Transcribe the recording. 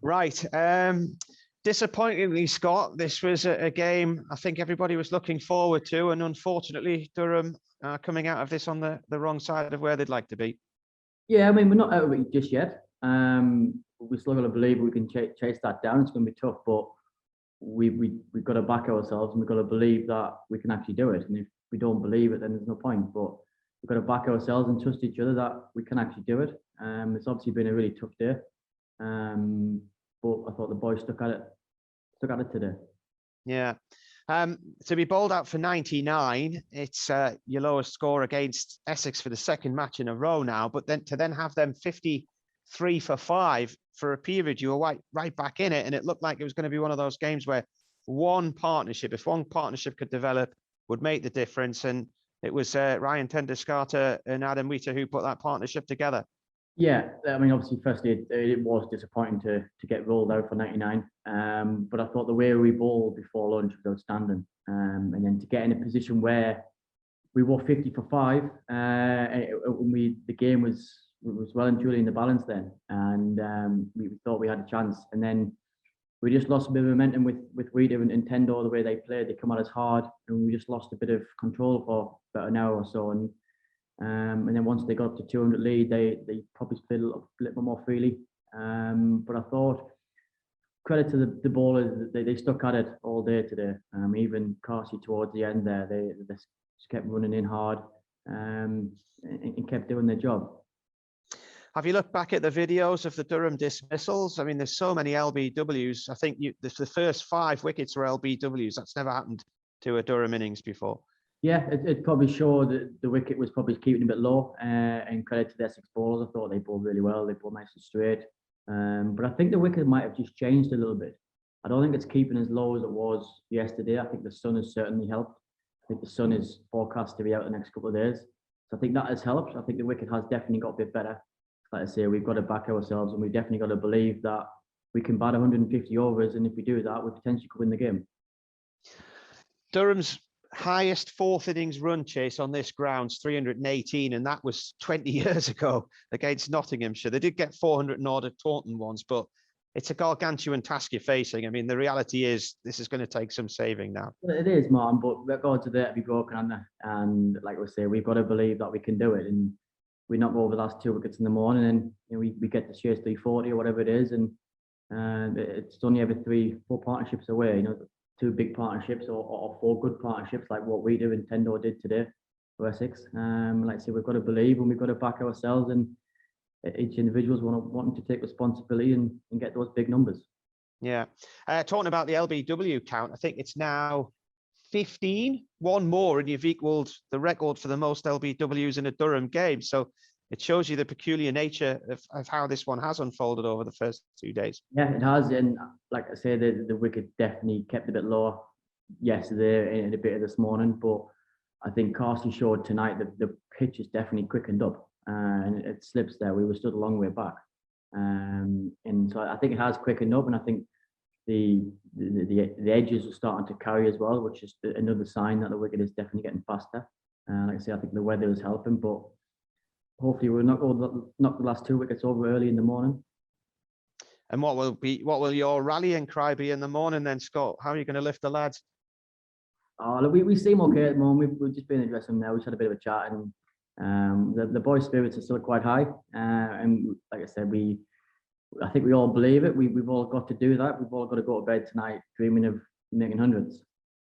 Right. Disappointingly, Scott, this was a game I think everybody was looking forward to, and unfortunately, Durham are coming out of this on the wrong side of where they'd like to be. Yeah, I mean, we're not out of it just yet. We're still got to believe we can chase that down. It's going to be tough, but we've got to back ourselves and we've got to believe that we can actually do it. And if we don't believe it, then there's no point. But we've got to back ourselves and trust each other that we can actually do it. It's obviously been a really tough day. But I thought the boys stuck at it today. Yeah. To be bowled out for 99, it's your lowest score against Essex for the second match in a row now. But then to have them 53 for 5 for a period, you were right back in it, and it looked like it was going to be one of those games where if one partnership could develop, would make the difference. And it was Ryan Tenderskata and Adam Wheater who put that partnership together. Yeah, I mean, obviously, firstly, it was disappointing to get rolled out for 99. But I thought the way we bowled before lunch was outstanding. And then to get in a position where we were 50 for 5, the game was well and truly in the balance then, and we thought we had a chance. And then we just lost a bit of momentum with Wheater and Tendo, the way they played. They come at us hard, and we just lost a bit of control for about an hour or so. And then once they got up to 200 lead, they probably played a little bit more freely. But I thought, credit to the bowlers, they stuck at it all day today. Even Carsey towards the end there, they just kept running in hard and kept doing their job. Have you looked back at the videos of the Durham dismissals? I mean, there's so many LBWs. I think the first 5 wickets were LBWs. That's never happened to a Durham innings before. Yeah, it probably showed that the wicket was probably keeping a bit low, and credit to the Essex bowlers. I thought they bowled really well. They bowled nice and straight. But I think the wicket might have just changed a little bit. I don't think it's keeping as low as it was yesterday. I think the sun has certainly helped. I think the sun is forecast to be out the next couple of days. So I think that has helped. I think the wicket has definitely got a bit better. Like I say, we've got to back ourselves, and we've definitely got to believe that we can bat 150 overs, and if we do that, we potentially could win the game. Durham's highest 4th innings run chase on this ground's 318, and that was 20 years ago against Nottinghamshire. They did get 400 and odd at Taunton once, but it's a gargantuan task you're facing. I mean, the reality is this is going to take some saving now. It is, Martin, but records are there to be broken, and like we say, we've got to believe that we can do it. And we knock over the last 2 wickets in the morning, and we get to chase 340 or whatever it is, and it's only every 3-4 partnerships away. 2 big partnerships or 4 good partnerships like what we do and Tendo did today for Essex. Like I say, we've got to believe, and we've got to back ourselves, and each individual's wanting to take responsibility and get those big numbers. Yeah. Talking about the LBW count, I think it's now 15, one more, and you've equaled the record for the most LBWs in a Durham game. So it shows you the peculiar nature of how this one has unfolded over the first 2 days. Yeah, it has. And like I say, the wicket definitely kept a bit lower yesterday and a bit of this morning. But I think Carsey showed tonight that the pitch is definitely quickened up, and it slips there. We were stood a long way back. And so I think it has quickened up, and I think the edges are starting to carry as well, which is another sign that the wicket is definitely getting faster. Like I say, I think the weather is helping, but hopefully we'll knock the last 2 wickets over early in the morning. And what will your rallying cry be in the morning then, Scott? How are you going to lift the lads? Look, we seem okay at the moment. We've just been in the dressing room now. We just had a bit of a chat, and the boys' spirits are still quite high. And like I said, I think we all believe it. We've all got to do that. We've all got to go to bed tonight dreaming of making hundreds.